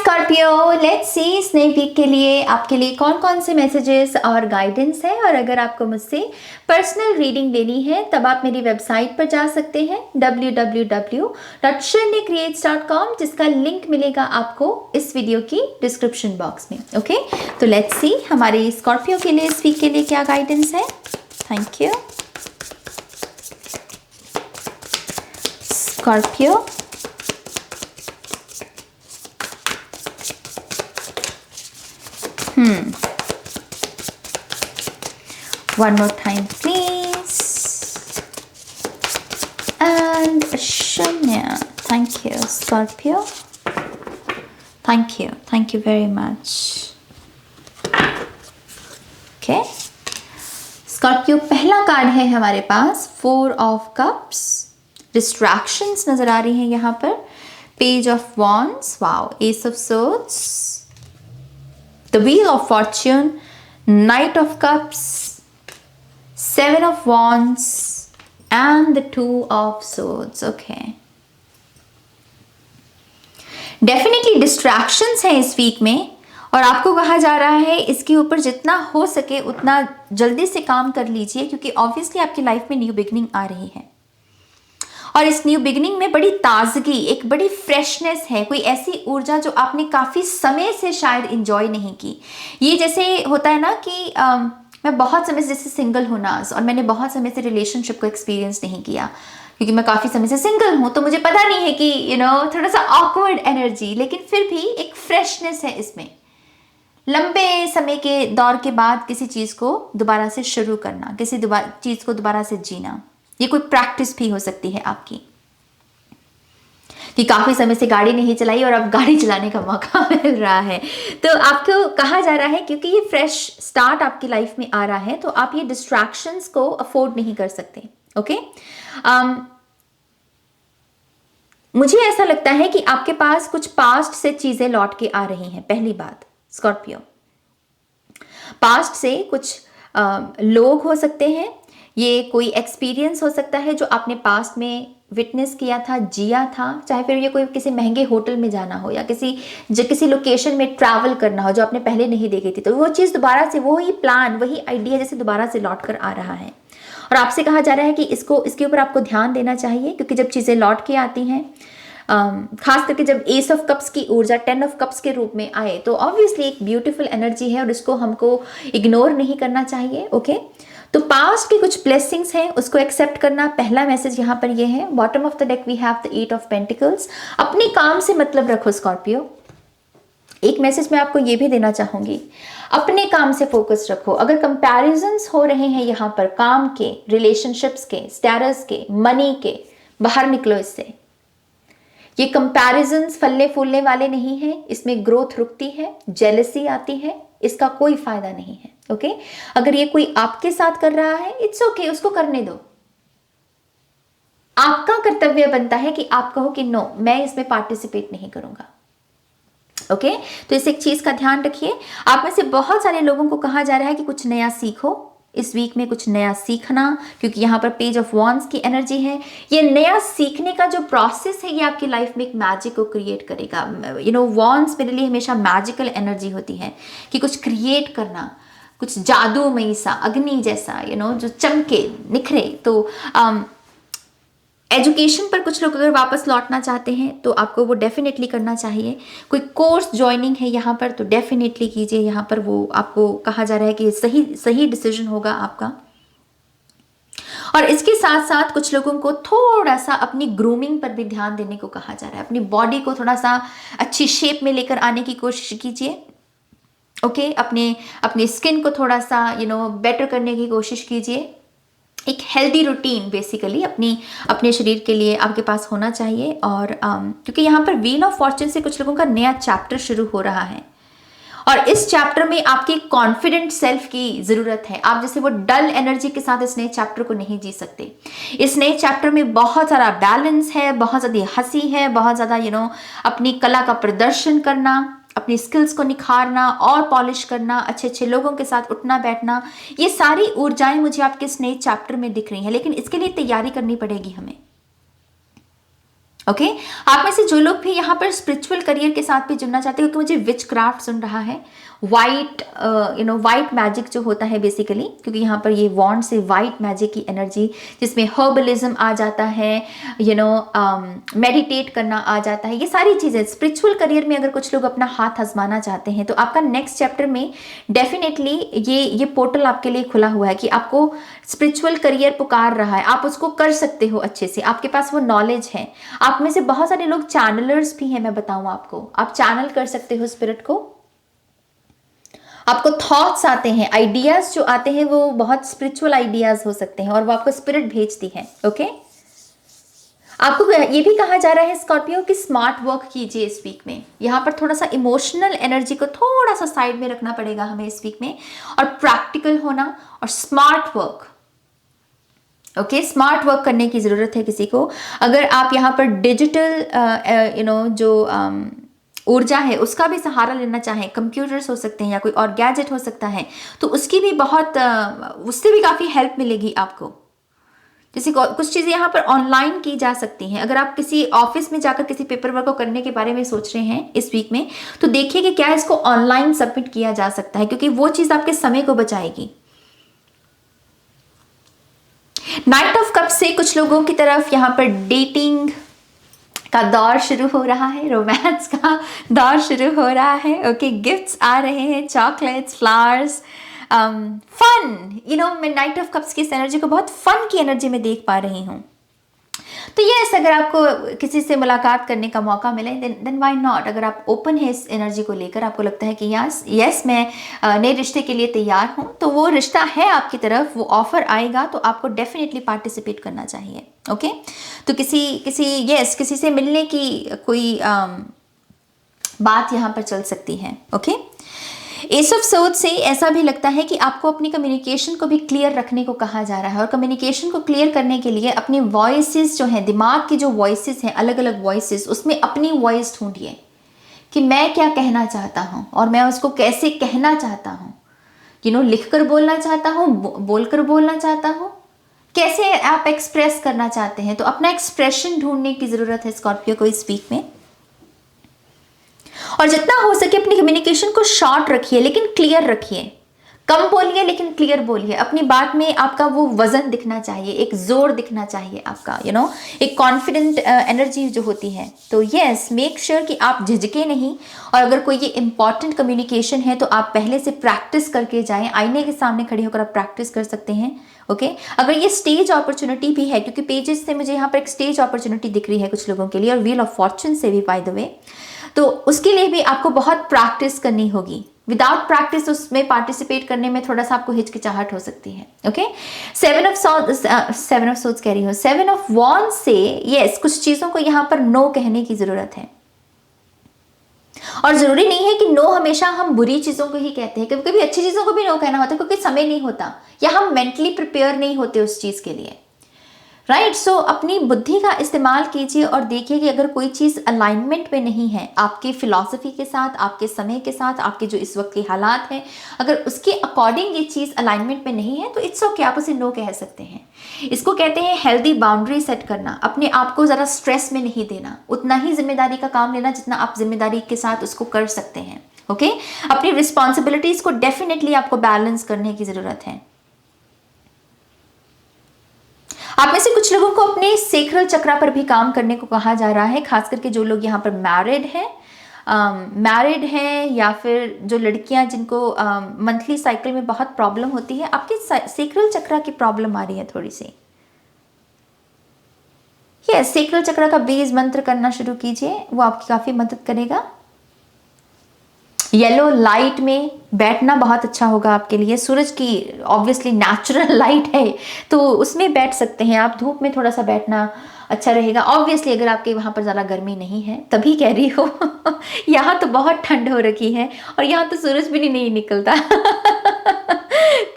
Scorpio, let's see इस नए week के लिए आपके लिए कौन कौन से मैसेजेस और गाइडेंस है। और अगर आपको मुझसे पर्सनल रीडिंग लेनी है तब आप मेरी वेबसाइट पर जा सकते हैं www.shirleycreates.com, जिसका लिंक मिलेगा आपको इस वीडियो की डिस्क्रिप्शन बॉक्स में। ओके, तो लेट्स सी हमारे स्कॉर्पियो के लिए इस वीक के लिए क्या गाइडेंस है। Thank you Scorpio. One more time, please. And Shanya. Thank you, Scorpio. Thank you very much. Okay. Scorpio, पहला कार्ड है हमारे पास 4 of Cups. Distractions नजर आ रही हैं यहाँ पर. Page of Wands. Wow. Ace of Swords. The Wheel of Fortune. Knight of Cups. 7 of Wands and the 2 of Swords. Okay. Definitely distractions हैं इस वीक में और आपको कहा जा रहा है इसके ऊपर जितना हो सके उतना जल्दी से काम कर लीजिए, क्योंकि ऑब्वियसली आपकी लाइफ में न्यू बिगनिंग आ रही है और इस न्यू बिगनिंग में बड़ी ताजगी, एक बड़ी फ्रेशनेस है, कोई ऐसी ऊर्जा जो आपने काफ़ी समय से शायद इंजॉय नहीं की। ये जैसे होता है ना कि मैं बहुत समय से जैसे सिंगल हूँ ना, और मैंने बहुत समय से रिलेशनशिप को एक्सपीरियंस नहीं किया क्योंकि मैं काफ़ी समय से सिंगल हूँ, तो मुझे पता नहीं है कि थोड़ा सा ऑकवर्ड एनर्जी, लेकिन फिर भी एक फ्रेशनेस है इसमें। लंबे समय के दौर के बाद किसी चीज़ को दोबारा से शुरू करना, किसी चीज़ को दोबारा से जीना, ये कोई प्रैक्टिस भी हो सकती है आपकी कि काफ़ी समय से गाड़ी नहीं चलाई और अब गाड़ी चलाने का मौका मिल रहा है। तो आपको कहा जा रहा है क्योंकि ये फ्रेश स्टार्ट आपकी लाइफ में आ रहा है, तो आप ये डिस्ट्रैक्शंस को अफोर्ड नहीं कर सकते। ओके, मुझे ऐसा लगता है कि आपके पास कुछ पास्ट से चीज़ें लौट के आ रही हैं। पहली बात स्कॉर्पियो, पास्ट से कुछ लोग हो सकते हैं, ये कोई एक्सपीरियंस हो सकता है जो आपने पास्ट में विटनेस किया था, जिया था, चाहे फिर ये कोई किसी महंगे होटल में जाना हो या किसी लोकेशन में ट्रैवल करना हो जो आपने पहले नहीं देखी थी, तो वो चीज़ दोबारा से, वही प्लान, वही आइडिया जैसे दोबारा से लौट कर आ रहा है। और आपसे कहा जा रहा है कि इसके ऊपर आपको ध्यान देना चाहिए, क्योंकि जब चीज़ें लौट के आती हैं, खास करके जब एस ऑफ कप्स की ऊर्जा 10 ऑफ कप्स के रूप में आए, तो ऑब्वियसली एक ब्यूटीफुल एनर्जी है और इसको हमको इग्नोर नहीं करना चाहिए। ओके, तो पास्ट की कुछ ब्लेसिंग्स हैं, उसको एक्सेप्ट करना। पहला मैसेज यहाँ पर ये है, bottom of the deck we have the 8 of pentacles. अपने काम से मतलब रखो स्कॉर्पियो। एक मैसेज मैं आपको ये भी देना चाहूंगी, अपने काम से फोकस रखो। अगर कंपैरिजंस हो रहे हैं यहाँ पर काम के, रिलेशनशिप्स के, स्टेटस के, मनी के, बाहर निकलो इससे। ये कंपैरिजंस फलने फूलने वाले नहीं हैं, इसमें ग्रोथ रुकती है, जेलसी आती है, इसका कोई फायदा नहीं है। ओके, अगर ये कोई आपके साथ कर रहा है, इट्स ओके, उसको करने दो। आपका कर्तव्य बनता है कि आप कहो कि नो, मैं इसमें पार्टिसिपेट नहीं करूंगा। ओके, तो इस एक चीज का ध्यान रखिए। आप में से बहुत सारे लोगों को कहा जा रहा है कि कुछ नया सीखो इस वीक में, कुछ नया सीखना, क्योंकि यहाँ पर पेज ऑफ वॉन्ड्स की एनर्जी है। ये नया सीखने का जो प्रोसेस है, ये आपकी लाइफ में एक मैजिक को क्रिएट करेगा। वॉन्ड्स मेरे लिए हमेशा मैजिकल एनर्जी होती है कि कुछ क्रिएट करना, कुछ जादूमयी सा, अग्नि जैसा, जो चमके, निखरे। तो एजुकेशन पर कुछ लोग अगर वापस लौटना चाहते हैं तो आपको वो डेफिनेटली करना चाहिए। कोई कोर्स ज्वाइनिंग है यहाँ पर तो डेफिनेटली कीजिए। यहाँ पर वो आपको कहा जा रहा है कि सही डिसीजन होगा आपका। और इसके साथ साथ कुछ लोगों को थोड़ा सा अपनी ग्रूमिंग पर भी ध्यान देने को कहा जा रहा है। अपनी बॉडी को थोड़ा सा अच्छी शेप में लेकर आने की कोशिश कीजिए। ओके, अपने स्किन को थोड़ा सा बेटर करने की कोशिश कीजिए। एक हेल्दी रूटीन बेसिकली अपने शरीर के लिए आपके पास होना चाहिए। और क्योंकि यहाँ पर व्हील ऑफ फॉर्च्यून से कुछ लोगों का नया चैप्टर शुरू हो रहा है और इस चैप्टर में आपकी कॉन्फिडेंट सेल्फ की जरूरत है। आप जैसे वो डल एनर्जी के साथ इस नए चैप्टर को नहीं जी सकते। इस नए चैप्टर में बहुत सारा बैलेंस है, बहुत ज़्यादा हंसी है, बहुत ज़्यादा अपनी कला का प्रदर्शन करना, अपनी स्किल्स को निखारना और पॉलिश करना, अच्छे अच्छे लोगों के साथ उठना बैठना, ये सारी ऊर्जाएं मुझे आपके इस नए चैप्टर में दिख रही हैं। लेकिन इसके लिए तैयारी करनी पड़ेगी हमें। ओके आप में से जो लोग भी यहाँ पर स्पिरिचुअल करियर के साथ भी जुड़ना चाहते हो, क्योंकि मुझे विच क्राफ्ट सुन रहा है, वाइट वाइट मैजिक जो होता है बेसिकली, क्योंकि यहाँ पर ये वॉन्ड से वाइट मैजिक की एनर्जी, जिसमें हर्बलिज्म आ जाता है, मेडिटेट करना आ जाता है, ये सारी चीज़ें स्पिरिचुअल करियर में अगर कुछ लोग अपना हाथ आजमाना चाहते हैं तो आपका नेक्स्ट चैप्टर में डेफिनेटली ये पोर्टल आपके लिए खुला हुआ है कि आपको स्पिरिचुअल करियर पुकार रहा है, आप उसको कर सकते हो अच्छे से, आपके पास वो नॉलेज है। आप में से बहुत सारे लोग चैनलर्स भी हैं, मैं बताऊं आपको, आप चैनल कर सकते हो स्पिरिट को, आपको थॉट्स आते हैं, आइडियाज जो आते हैं वो बहुत स्पिरिचुअल आइडियाज हो सकते हैं और वो आपको स्पिरिट भेजती है। ओके आपको ये भी कहा जा रहा है स्कॉर्पियो कि स्मार्ट वर्क कीजिए इस वीक में। यहाँ पर थोड़ा सा इमोशनल एनर्जी को थोड़ा सा साइड में रखना पड़ेगा हमें इस वीक में, और प्रैक्टिकल होना और smart work. Okay smart work करने की ज़रूरत है किसी को। अगर आप यहाँ पर डिजिटल जो ऊर्जा है उसका भी सहारा लेना चाहें, कंप्यूटर्स हो सकते हैं या कोई और गैजेट हो सकता है, तो उसकी भी बहुत उससे भी काफ़ी हेल्प मिलेगी आपको। जैसे कुछ चीज़ें यहाँ पर ऑनलाइन की जा सकती हैं। अगर आप किसी ऑफिस में जाकर किसी पेपर वर्क को करने के बारे में सोच रहे हैं इस वीक में, तो देखिए कि क्या इसको ऑनलाइन सबमिट किया जा सकता है, क्योंकि वो चीज़ आपके समय को बचाएगी। नाइट ऑफ कप से कुछ लोगों की तरफ यहाँ पर डेटिंग का दौर शुरू हो रहा है, रोमांस का दौर शुरू हो रहा है। ओके गिफ्ट्स आ रहे हैं, चॉकलेट्स, फ्लावर्स, फन। मैं नाइट ऑफ कप्स की इस एनर्जी को बहुत फन की एनर्जी में देख पा रही हूँ। तो यस अगर आपको किसी से मुलाकात करने का मौका मिले देन व्हाई नॉट। अगर आप ओपन है इस एनर्जी को लेकर, आपको लगता है कि यस मैं नए रिश्ते के लिए तैयार हूँ, तो वो रिश्ता है आपकी तरफ, वो ऑफर आएगा तो आपको डेफिनेटली पार्टिसिपेट करना चाहिए। ओके तो किसी से मिलने की कोई बात यहाँ पर चल सकती है। ओके एस ऑफ सोर्ड्स से ऐसा भी लगता है कि आपको अपनी कम्युनिकेशन को भी क्लियर रखने को कहा जा रहा है, और कम्युनिकेशन को क्लियर करने के लिए अपनी वॉइसेस जो हैं, दिमाग की जो वॉइसेस हैं, अलग अलग वॉइसेस, उसमें अपनी वॉइस ढूंढिए कि मैं क्या कहना चाहता हूँ और मैं उसको कैसे कहना चाहता हूँ। लिख कर बोलना चाहता हूँ, बोल कर बोलना चाहता हूँ, कैसे आप एक्सप्रेस करना चाहते हैं। तो अपना एक्सप्रेशन ढूंढने की ज़रूरत है स्कॉर्पियो को इस वीक में, और जितना हो सके अपनी कम्युनिकेशन को शॉर्ट रखिए लेकिन क्लियर रखिए। कम बोलिए लेकिन क्लियर बोलिए। अपनी बात में आपका वो वजन दिखना चाहिए, एक जोर दिखना चाहिए आपका, एक कॉन्फिडेंट एनर्जी जो होती है। तो यस मेक श्योर कि आप झिझके नहीं, और अगर कोई ये इंपॉर्टेंट कम्युनिकेशन है तो आप पहले से प्रैक्टिस करके जाएं। आईने के सामने खड़े होकर आप प्रैक्टिस कर सकते हैं। ओके अगर ये स्टेज अपॉर्चुनिटी भी है, क्योंकि पेजेस से मुझे यहाँ पर एक स्टेज अपॉर्चुनिटी दिख रही है कुछ लोगों के लिए, और व्हील ऑफ फॉर्चून से भी बाय द वे, तो उसके लिए भी आपको बहुत प्रैक्टिस करनी होगी। विदाउट प्रैक्टिस उसमें पार्टिसिपेट करने में थोड़ा सा आपको हिचकिचाहट हो सकती है। ओके सेवन ऑफ सोर्ड्स कह रही हूँ, सेवन ऑफ वॉन्ड्स से यस कुछ चीज़ों को यहाँ पर नो कहने की ज़रूरत है, और ज़रूरी नहीं है कि नो हमेशा हम बुरी चीज़ों को ही कहते हैं, कभी कभी अच्छी चीज़ों को भी नो कहना होता है, क्योंकि समय नहीं होता या हम मेंटली प्रिपेयर नहीं होते उस चीज़ के लिए। राइट सो अपनी बुद्धि का इस्तेमाल कीजिए और देखिए कि अगर कोई चीज़ अलाइनमेंट में नहीं है आपकी फिलॉसफी के साथ, आपके समय के साथ, आपके जो इस वक्त के हालात हैं, अगर उसके अकॉर्डिंग ये चीज़ अलाइनमेंट में नहीं है तो इट्स ओके, आप उसे नो कह सकते हैं। इसको कहते हैं हेल्दी बाउंड्री सेट करना, अपने आप को ज़रा स्ट्रेस में नहीं देना, उतना ही जिम्मेदारी का काम लेना जितना आप जिम्मेदारी के साथ उसको कर सकते हैं। ओके अपनी रिस्पॉन्सिबिलिटीज़ को डेफिनेटली आपको बैलेंस करने की ज़रूरत है। आप में से कुछ लोगों को अपने सेक्रल चक्रा पर भी काम करने को कहा जा रहा है, खास करके जो लोग यहाँ पर मैरिड हैं या फिर जो लड़कियां जिनको मंथली साइकिल में बहुत प्रॉब्लम होती है, आपके सेक्रल चक्रा की प्रॉब्लम आ रही है थोड़ी सी। यस सेक्रल चक्रा का बीज मंत्र करना शुरू कीजिए, वो आपकी काफ़ी मदद करेगा। येलो लाइट में बैठना बहुत अच्छा होगा आपके लिए। सूरज की ऑब्वियसली नेचुरल लाइट है तो उसमें बैठ सकते हैं आप। धूप में थोड़ा सा बैठना अच्छा रहेगा। ऑब्वियसली अगर आपके वहाँ पर ज़्यादा गर्मी नहीं है तभी कह रही हो यहाँ तो बहुत ठंड हो रखी है और यहाँ तो सूरज भी नहीं निकलता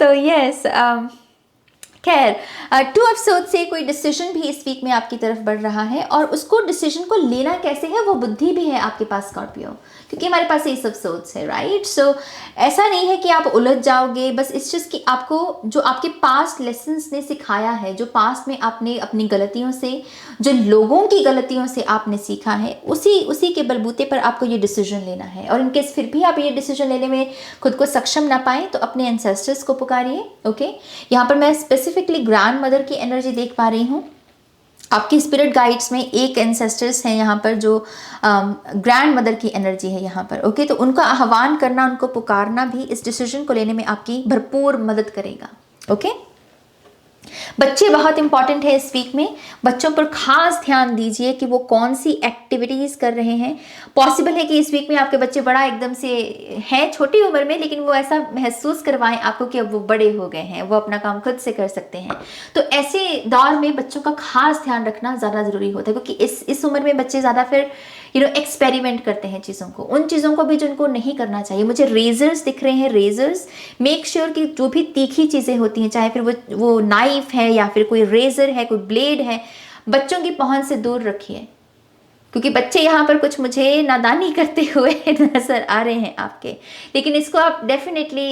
तो यस खैर टू ऑफ सोर्ड्स से कोई डिसीजन भी इस वीक में आपकी तरफ बढ़ रहा है, और उसको डिसीजन को लेना कैसे है वो बुद्धि भी है आपके पास स्कॉर्पियो, क्योंकि हमारे पास ये सब सोच है, राइट? सो ऐसा नहीं है कि आप उलझ जाओगे, बस इट्स जस्ट कि आपको जो आपके पास्ट लेसन्स ने सिखाया है, जो पास्ट में आपने अपनी गलतियों से, जो लोगों की गलतियों से आपने सीखा है, उसी के बलबूते पर आपको ये डिसीजन लेना है। और इनकेस फिर भी आप ये डिसीजन लेने में खुद को सक्षम ना पाए तो अपने एंसेस्टर्स को पुकारिए। ओके, यहाँ पर मैं स्पेसिफिकली ग्रैंड मदर की एनर्जी देख पा रही हूँ। आपकी स्पिरिट गाइड्स में एक एंसेस्टर्स हैं यहाँ पर जो ग्रैंड मदर की एनर्जी है यहाँ पर। ओके, तो उनका आह्वान करना, उनको पुकारना भी इस डिसीजन को लेने में आपकी भरपूर मदद करेगा। ओके, बच्चे बहुत इंपॉर्टेंट है इस वीक में। बच्चों पर खास ध्यान दीजिए कि वो कौन सी एक्टिविटीज कर रहे हैं। पॉसिबल है कि इस वीक में आपके बच्चे बड़ा एकदम से हैं छोटी उम्र में, लेकिन वो ऐसा महसूस करवाएं आपको कि अब वो बड़े हो गए हैं, वो अपना काम खुद से कर सकते हैं। तो ऐसे दौर में बच्चों का खास ध्यान रखना ज़्यादा ज़रूरी होता है, क्योंकि इस उम्र में बच्चे ज़्यादा फिर एक्सपेरिमेंट करते हैं चीज़ों को, उन चीज़ों को भी जिनको नहीं करना चाहिए। मुझे रेजर्स दिख रहे हैं, रेजर्स। मेक श्योर कि जो भी तीखी चीज़ें होती हैं, चाहे फिर वो नाइफ है या फिर कोई रेजर है, कोई ब्लेड है, बच्चों की पहुंच से दूर रखिए, क्योंकि बच्चे यहाँ पर कुछ मुझे नादानी करते हुए नजर आ रहे हैं आपके। लेकिन इसको आप डेफिनेटली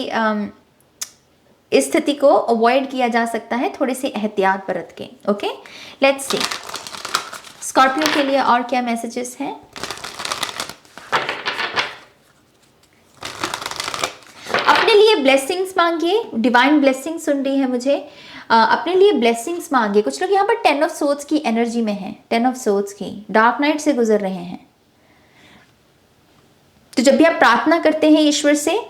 इस स्थिति को अवॉइड किया जा सकता है थोड़ी सी एहतियात बरत के। ओके, लेट्स सी स्कॉर्पियो के लिए और क्या मैसेजेस हैं। अपने लिए ब्लेसिंग्स मांगिए, डिवाइन ब्लेसिंग्स सुन रही है मुझे। अपने लिए ब्लेसिंग्स मांगिए। कुछ लोग यहाँ पर 10 ऑफ सोर्ड्स की एनर्जी में हैं, 10 ऑफ सोर्ड्स की, डार्क नाइट से गुजर रहे हैं। तो जब भी आप प्रार्थना करते हैं ईश्वर से,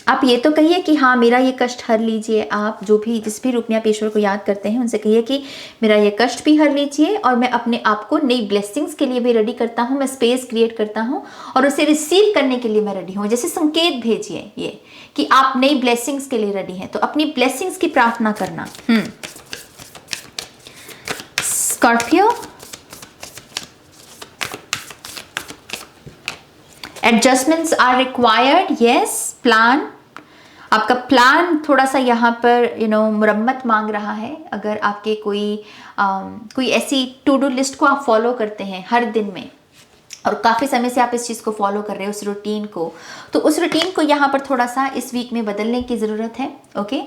आप ये तो कहिए कि हाँ मेरा ये कष्ट हर लीजिए। आप जो भी जिस भी रूप में आप ईश्वर को याद करते हैं उनसे कहिए कि मेरा ये कष्ट भी हर लीजिए, और मैं अपने आप को नई ब्लेसिंग्स के लिए भी रेडी करता हूँ। मैं स्पेस क्रिएट करता हूँ और उसे रिसीव करने के लिए मैं रेडी हूँ। जैसे संकेत भेजिए ये कि आप नई ब्लेसिंग्स के लिए रेडी हैं, तो अपनी ब्लेसिंग्स की प्रार्थना करना। Scorpio, adjustments are required, yes. Plan, आपका प्लान थोड़ा सा यहाँ पर मुरम्मत मांग रहा है। अगर आपके कोई ऐसी टू डू लिस्ट को आप फॉलो करते हैं हर दिन में, और काफ़ी समय से आप इस चीज़ को फॉलो कर रहे हो, उस रूटीन को, तो उस रूटीन को यहाँ पर थोड़ा सा इस वीक में बदलने की ज़रूरत है। ओके,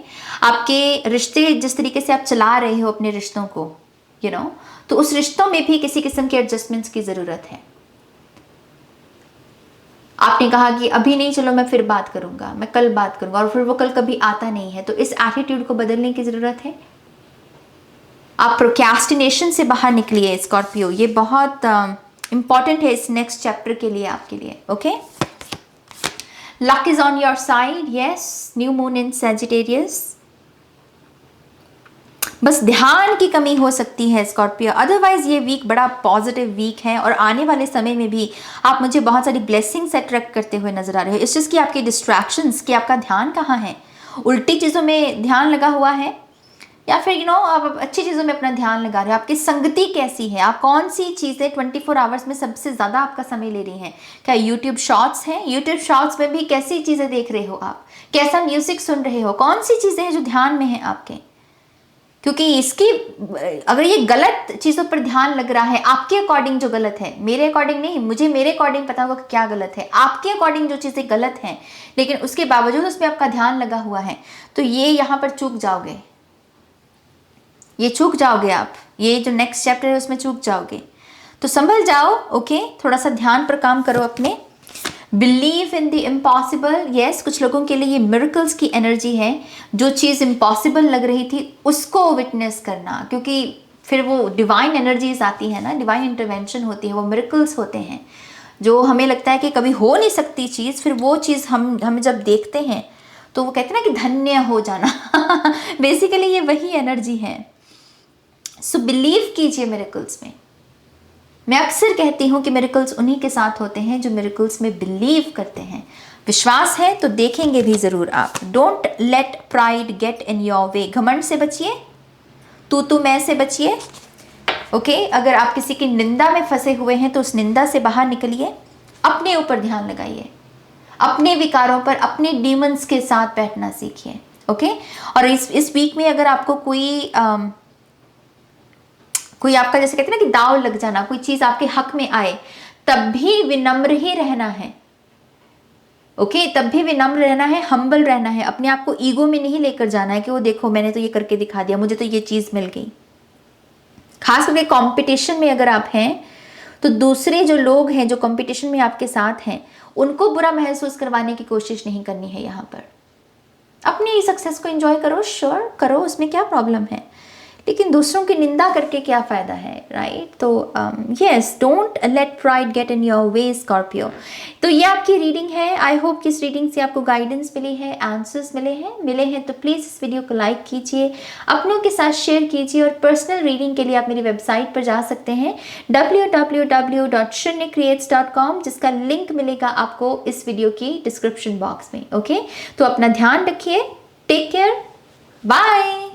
आपके रिश्ते जिस तरीके से आप चला रहे हो अपने रिश्तों को, तो उस रिश्तों में भी किसी किस्म के एडजस्टमेंट्स की ज़रूरत है। आपने कहा कि अभी नहीं, चलो मैं फिर बात करूंगा, मैं कल बात करूंगा, और फिर वो कल कभी आता नहीं है। तो इस एटीट्यूड को बदलने की ज़रूरत है। आप प्रोक्रेस्टिनेशन से बाहर निकलिए स्कॉर्पियो, ये बहुत इंपॉर्टेंट है इस नेक्स्ट चैप्टर के लिए, आपके लिए। Okay, luck is on your side, yes. New moon in Sagittarius. बस ध्यान की कमी हो सकती है स्कॉर्पियो, अदरवाइज ये वीक बड़ा पॉजिटिव वीक है, और आने वाले समय में भी आप मुझे बहुत सारी ब्लेसिंग्स अट्रैक्ट करते हुए नजर आ रहे हो। इस चीज़ की आपकी डिस्ट्रैक्शंस, कि आपका ध्यान कहाँ है, उल्टी चीज़ों में ध्यान लगा हुआ है, या फिर आप अच्छी चीज़ों में अपना ध्यान लगा रहे हो। आपकी संगति कैसी है, आप कौन सी चीज़ें 24 आवर्स में सबसे ज़्यादा आपका समय ले रही हैं। क्या यूट्यूब शॉर्ट्स हैं, यूट्यूब शॉर्ट्स में भी कैसी चीज़ें देख रहे हो आप, कैसा म्यूजिक सुन रहे हो, कौन सी चीज़ें हैं जो ध्यान में हैं आपके। क्योंकि इसकी अगर ये गलत चीज़ों पर ध्यान लग रहा है, आपके अकॉर्डिंग जो गलत है, मेरे अकॉर्डिंग नहीं, मुझे मेरे अकॉर्डिंग पता होगा कि क्या गलत है, आपके अकॉर्डिंग जो चीज़ें गलत हैं, लेकिन उसके बावजूद उसमें आपका ध्यान लगा हुआ है, तो ये यहाँ पर चूक जाओगे, ये चूक जाओगे आप। ये जो नेक्स्ट चैप्टर है उसमें चूक जाओगे, तो संभल जाओ। ओके, थोड़ा सा ध्यान पर काम करो अपने। Believe in the impossible, yes. कुछ लोगों के लिए ये मिरेकल्स की एनर्जी है। जो चीज़ इम्पॉसिबल लग रही थी उसको विटनेस करना, क्योंकि फिर वो डिवाइन एनर्जीज आती है ना, डिवाइन इंटरवेंशन होती है, वो मिरेकल्स होते हैं। जो हमें लगता है कि कभी हो नहीं सकती चीज़, फिर वो चीज़ हम जब देखते हैं तो वो कहते हैं ना कि धन्य हो जाना बेसिकली ये वही एनर्जी है। सो बिलीव कीजिए मिरेकल्स में। मैं अक्सर कहती हूँ कि मिरेकल्स उन्हीं के साथ होते हैं जो मिरेकल्स में बिलीव करते हैं। विश्वास है तो देखेंगे भी ज़रूर आप। Don't let pride get in your way. घमंड से बचिए, तू मैं से बचिए। ओके, अगर आप किसी की निंदा में फंसे हुए हैं तो उस निंदा से बाहर निकलिए, अपने ऊपर ध्यान लगाइए, अपने विकारों पर, अपने डीमंस के साथ बैठना सीखिए। ओके, और इस वीक में अगर आपको कोई आपका जैसे कहते हैं ना कि दाव लग जाना, कोई चीज़ आपके हक में आए, तब भी विनम्र ही रहना है। ओके, तब भी विनम्र रहना है, हम्बल रहना है, अपने आप को ईगो में नहीं लेकर जाना है कि वो देखो मैंने तो ये करके दिखा दिया, मुझे तो ये चीज मिल गई। खास करके कंपटीशन में अगर आप हैं तो दूसरे जो लोग हैं जो कंपटीशन में आपके साथ हैं उनको बुरा महसूस करवाने की कोशिश नहीं करनी है। यहाँ पर अपनी सक्सेस को एंजॉय करो, श्योर करो, उसमें क्या प्रॉब्लम है, लेकिन दूसरों की निंदा करके क्या फ़ायदा है, राइट। तो yes, don't let pride get in your way Scorpio. तो ये आपकी रीडिंग है। आई होप कि इस रीडिंग से आपको गाइडेंस मिली है, आंसर्स मिले हैं तो प्लीज़ इस वीडियो को लाइक कीजिए, अपनों के साथ शेयर कीजिए, और पर्सनल रीडिंग के लिए आप मेरी वेबसाइट पर जा सकते हैं www.shunyacreates.com, जिसका लिंक मिलेगा आपको इस वीडियो की डिस्क्रिप्शन बॉक्स में। ओके, तो अपना ध्यान रखिए, टेक केयर, बाय।